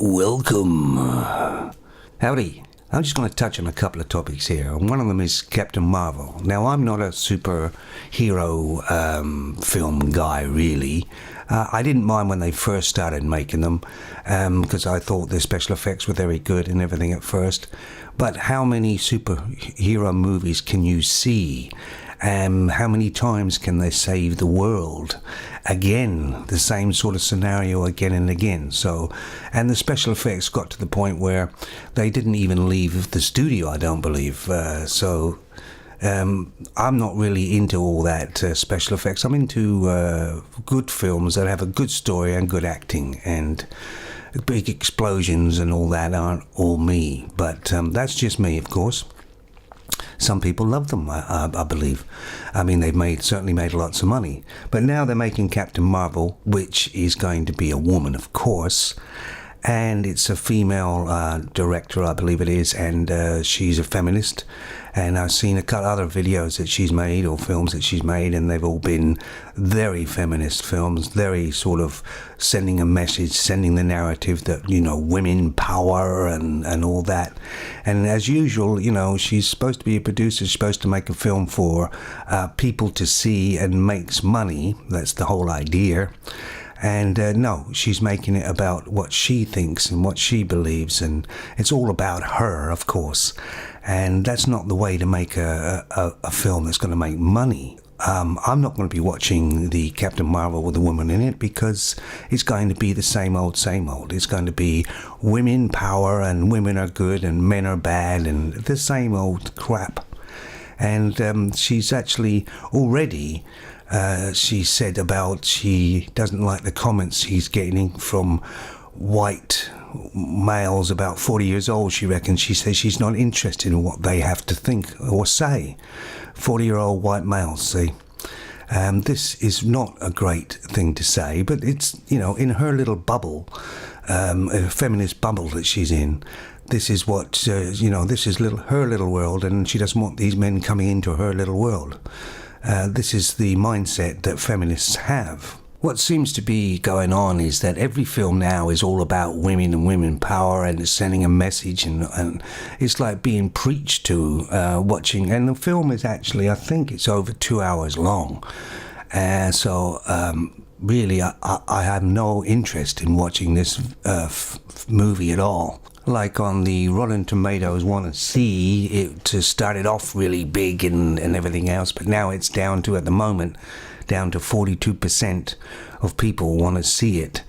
Welcome. Howdy. I'm just going to touch on a couple of topics here. One of them is Captain Marvel. Now, I'm not a superhero film guy, really. I didn't mind when they first started making them because I thought the special effects were very good and everything at first. But how many superhero movies can you see? How many times can they save the world? Again, the same sort of scenario again and again. So, and the special effects got to the point where they didn't even leave the studio, I don't believe. I'm not really into all that special effects. I'm into good films that have a good story and good acting, and big explosions and all that aren't all me. But that's just me, of course. Some people love them, I believe. I mean, they've certainly made lots of money. But now they're making Captain Marvel, which is going to be a woman, of course. And it's a female director, I believe it is, and she's a feminist. And I've seen a couple other videos that she's made, or films that she's made, and they've all been very feminist films, very sort of sending a message, sending the narrative that, you know, women power and all that. And as usual, you know, she's supposed to be a producer, she's supposed to make a film for people to see and makes money. That's the whole idea. And no, she's making it about what she thinks and what she believes, and it's all about her, of course. And that's not the way to make a film that's going to make money. I'm not going to be watching the Captain Marvel with a woman in it because it's going to be the same old, same old. It's going to be women power and women are good and men are bad and the same old crap. And she's actually already... she said about she doesn't like the comments she's getting from white males about 40 years old, she reckons. She says she's not interested in what they have to think or say. 40-year-old white males, see. This is not a great thing to say, but it's, you know, in her little bubble, a feminist bubble that she's in, this is what, you know, this is her little world, and she doesn't want these men coming into her little world. This is the mindset that feminists have. What seems to be going on is that every film now is all about women and women power, and it's sending a message, and it's like being preached to watching. And the film is actually, I think it's over 2 hours long. Really, I have no interest in watching this movie at all. Like on the Rotten Tomatoes, want to see it to start it off really big and everything else, but now it's down to, at the moment, down to 42% of people want to see it,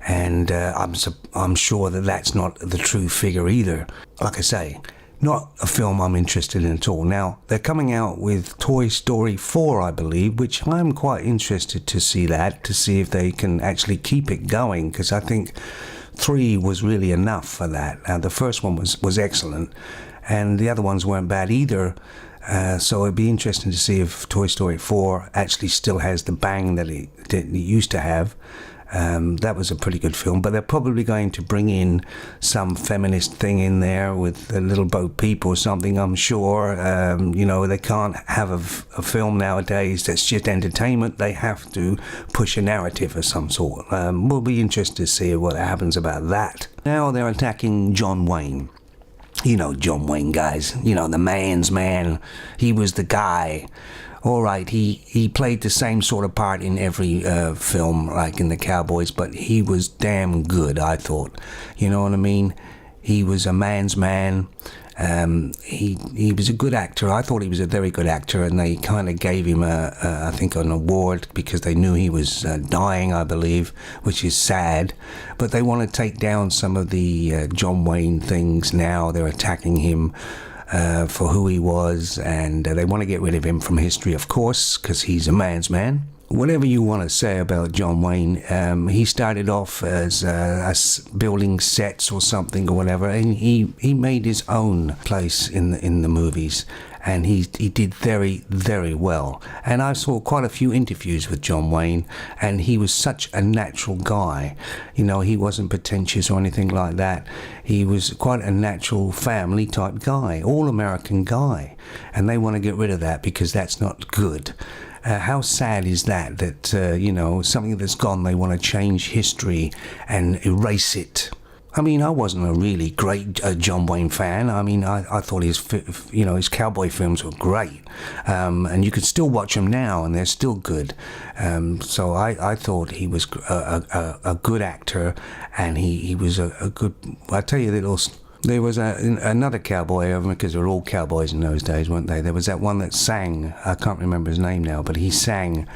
and I'm sure that that's not the true figure either. Like I say, not a film I'm interested in at all. Now, they're coming out with Toy Story 4, I believe, which I'm quite interested to see that, to see if they can actually keep it going, because I think 3 was really enough for that. The first one was excellent, and the other ones weren't bad either. So it'd be interesting to see if Toy Story 4 actually still has the bang that it used to have. That was a pretty good film, but they're probably going to bring in some feminist thing in there with a Little Bo Peep or something, I'm sure. You know, they can't have a film nowadays that's just entertainment. They have to push a narrative of some sort. We'll be interested to see what happens about that. Now they're attacking John Wayne. You know John Wayne, guys. You know, the man's man. He was the guy. All right, he played the same sort of part in every film, like in the Cowboys, but he was damn good, I thought. You know what I mean? He was a man's man. He was a good actor. I thought he was a very good actor, and they kind of gave him I think an award because they knew he was dying, I believe, which is sad. But they want to take down some of the John Wayne things now. They're attacking him for who he was, and they want to get rid of him from history, of course, because he's a man's man. Whatever you want to say about John Wayne, he started off as building sets or something or whatever, and he made his own place in the movies, and he did very, very well. And I saw quite a few interviews with John Wayne, and he was such a natural guy. You know, he wasn't pretentious or anything like that. He was quite a natural family type guy, all-American guy, and they want to get rid of that because that's not good. How sad is that, you know, something that's gone, they want to change history and erase it. I mean, I wasn't a really great John Wayne fan. I mean, I thought his cowboy films were great, and you could still watch them now, and they're still good. So I thought he was a good actor, and he was a good. I'll tell you a little. There was another cowboy, because they were all cowboys in those days, weren't they? There was that one that sang. I can't remember his name now, but he sang.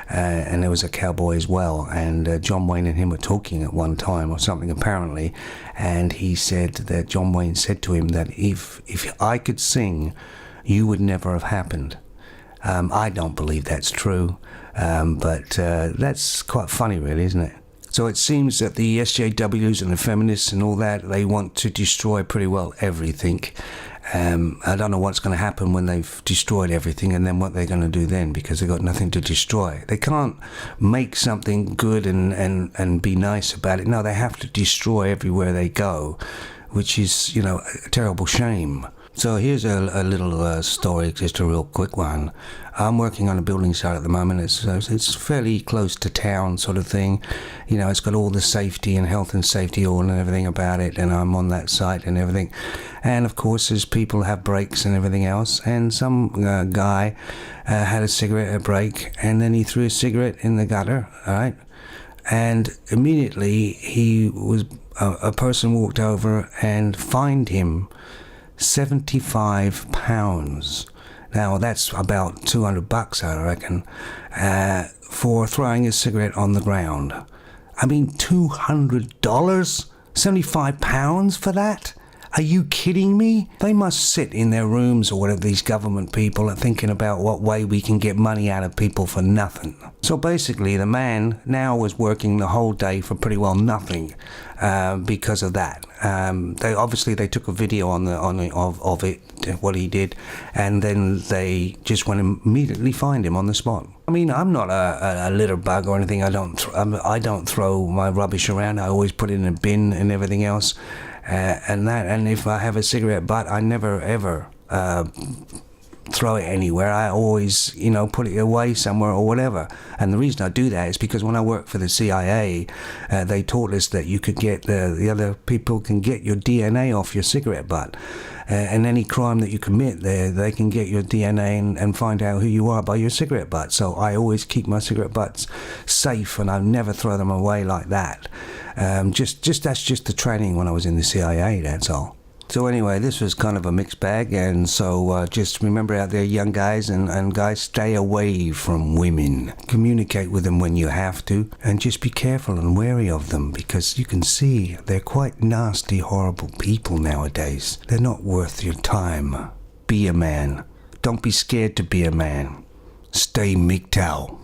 And there was a cowboy as well, and John Wayne and him were talking at one time or something apparently, and he said that John Wayne said to him that if I could sing, you would never have happened. I don't believe that's true, but that's quite funny really, isn't it? So it seems that the SJWs and the feminists and all that, they want to destroy pretty well everything. I don't know what's going to happen when they've destroyed everything, and then what they're going to do then, because they've got nothing to destroy. They can't make something good and be nice about it. No, they have to destroy everywhere they go, which is, a terrible shame. So here's a little story, just a real quick one. I'm working on a building site at the moment. It's fairly close to town sort of thing. It's got all the safety and health and safety all and everything about it, and I'm on that site and everything. And of course, as people have breaks and everything else, and some guy had a cigarette at a break, and then he threw a cigarette in the gutter, all right? And immediately a person walked over and fined him £75. Now that's about $200, I reckon, for throwing a cigarette on the ground. I mean, $200? £75 for that? Are you kidding me? They must sit in their rooms or whatever, these government people are thinking about what way we can get money out of people for nothing. So basically, the man now was working the whole day for pretty well nothing because of that. They took a video of it, what he did, and then they just went and immediately fined him on the spot. I mean, I'm not a litter bug or anything. I don't throw my rubbish around. I always put it in a bin and everything else. And if I have a cigarette butt, I never ever throw it anywhere. I always, put it away somewhere or whatever. And the reason I do that is because when I worked for the CIA, they taught us that you could get the other people can get your DNA off your cigarette butt. And any crime that you commit, they can get your DNA and find out who you are by your cigarette butt. So I always keep my cigarette butts safe, and I never throw them away like that. That's just the training when I was in the CIA, that's all. So anyway, this was kind of a mixed bag, and so just remember out there, young guys and guys, stay away from women. Communicate with them when you have to, and just be careful and wary of them, because you can see they're quite nasty, horrible people nowadays. They're not worth your time. Be a man. Don't be scared to be a man. Stay MGTOW.